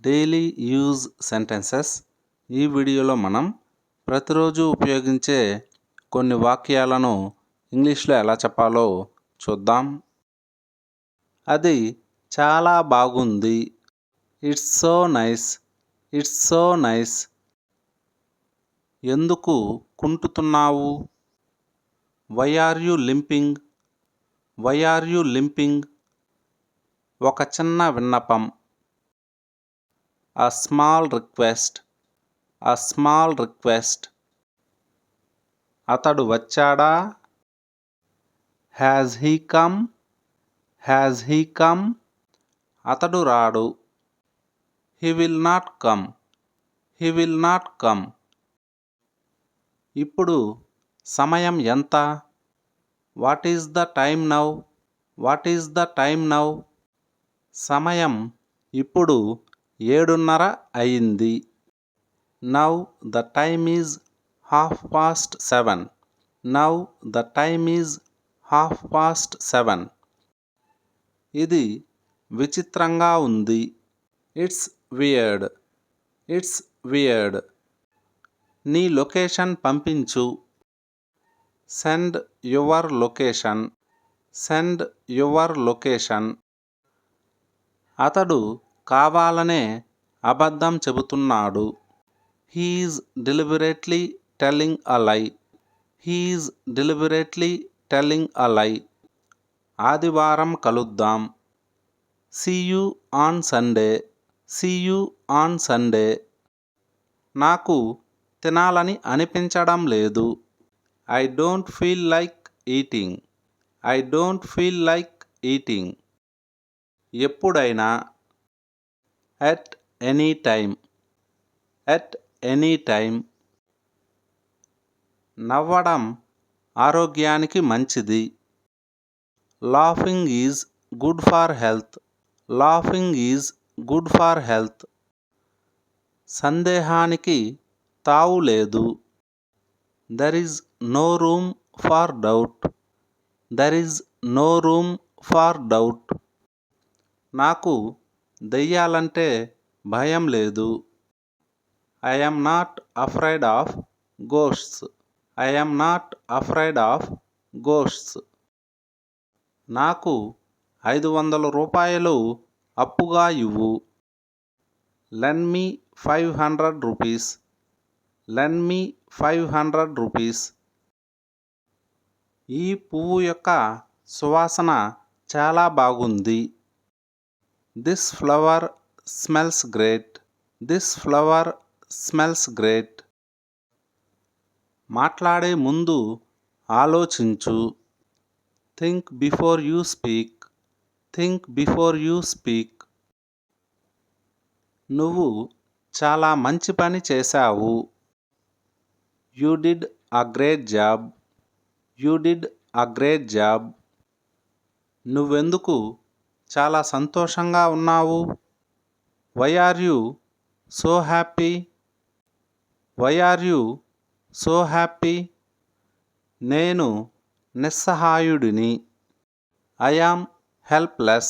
Daily use sentences. ఈ వీడియోలో మనం ప్రతిరోజు ఉపయోగించే కొన్ని వాక్యాలను ఇంగ్లీష్లో ఎలా చెప్పాలో చూద్దాం. అది చాలా బాగుంది. It's so nice. It's so nice. ఎందుకు కుంటుతున్నావు? Why are you limping? Why are you limping? ఒక చిన్న విన్నపం. A small request. A small request. అతడు వచ్చాడా? Has he come? Has he come? అతడు రాడు. He will not come. He will not come. ఇప్పుడు సమయం ఎంత? What is the time now? What is the time now? సమయం ఇప్పుడు 7:30 అయింది. Now the time is 7:30. Now the time is 7:30. ఇది విచిత్రంగా ఉంది. It's weird. It's weird. నీ లొకేషన్ పంపించు. Send your location. Send your location. అతడు కావాలనే అబద్ధం చెబుతున్నాడు. He is deliberately telling a lie. He is deliberately telling a lie. ఆదివారం కలుద్దాం. See you on Sunday. See you on Sunday. నాకు తినాలని అనిపించడం లేదు. I don't feel like eating. I don't feel like eating. ఎప్పుడైనా. At any time. At any time. నవ్వడం ఆరోగ్యానికి మంచిది. Laughing is good for health. Laughing is good for health. సందేహానికి తావు లేదు. There is no room for doubt. There is no room for doubt. నాకు దెయ్యాలంటే భయం లేదు. I am not afraid of ghosts. I am not afraid of ghosts. నాకు 500 రూపాయలు అప్పుగా ఇవ్వు. Lend me 500 rupees. Lend me 500 rupees. ఈ పువ్వు యొక్క సువాసన చాలా బాగుంది. This flower smells great. This flower smells great. మాట్లాడే ముందు ఆలోచించు. Think before you speak. Think before you speak. నువ్వు చాలా మంచి పని చేశావు. You did a great job. You did a great job. నువ్వెందుకు చాలా సంతోషంగా ఉన్నావు? Why are you so happy? Why are you so happy? నేను నిస్సహాయుడిని. I am helpless.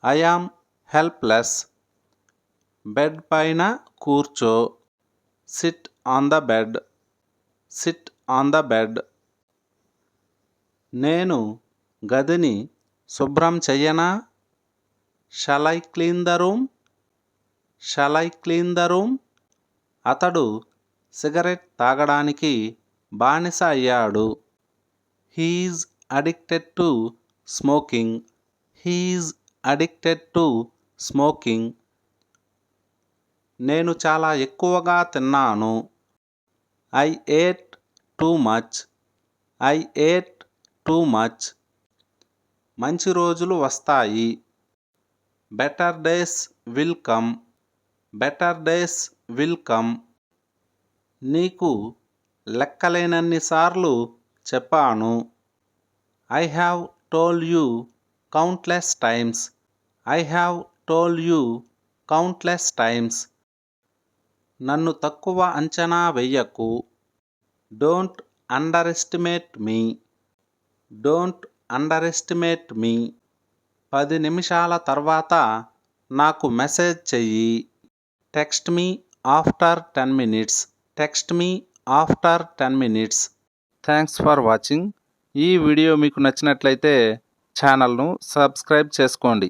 I am helpless. Bed పైన కూర్చో. Sit on the bed. Sit on the bed. నేను గదిని శుభ్రం చెయ్యనా? Shall I clean the room? Shall I clean the room? అతడు cigarette తాగడానికి బానిస అయ్యాడు. He is addicted to smoking. He is addicted to smoking. నేను చాలా ఎక్కువగా తిన్నాను. I ate too much. I ate too much. మంచి రోజులు వస్తాయి. Better days will come. Better days will come. నీకు లెక్కలేనన్ని సార్లు చెప్పాను. I have told you countless times. I have told you countless times. నన్ను తక్కువ అంచనా వెయ్యకు. Don't underestimate me. Don't underestimate me. 10 నిమిషాల తర్వాత నాకు మెసేజ్ చెయ్యి. Text me after 10 minutes. Text me after 10 minutes. Thanks for watching. ఈ వీడియో మీకు నచ్చినట్లయితే ఛానల్ను సబ్స్క్రైబ్ చేసుకోండి.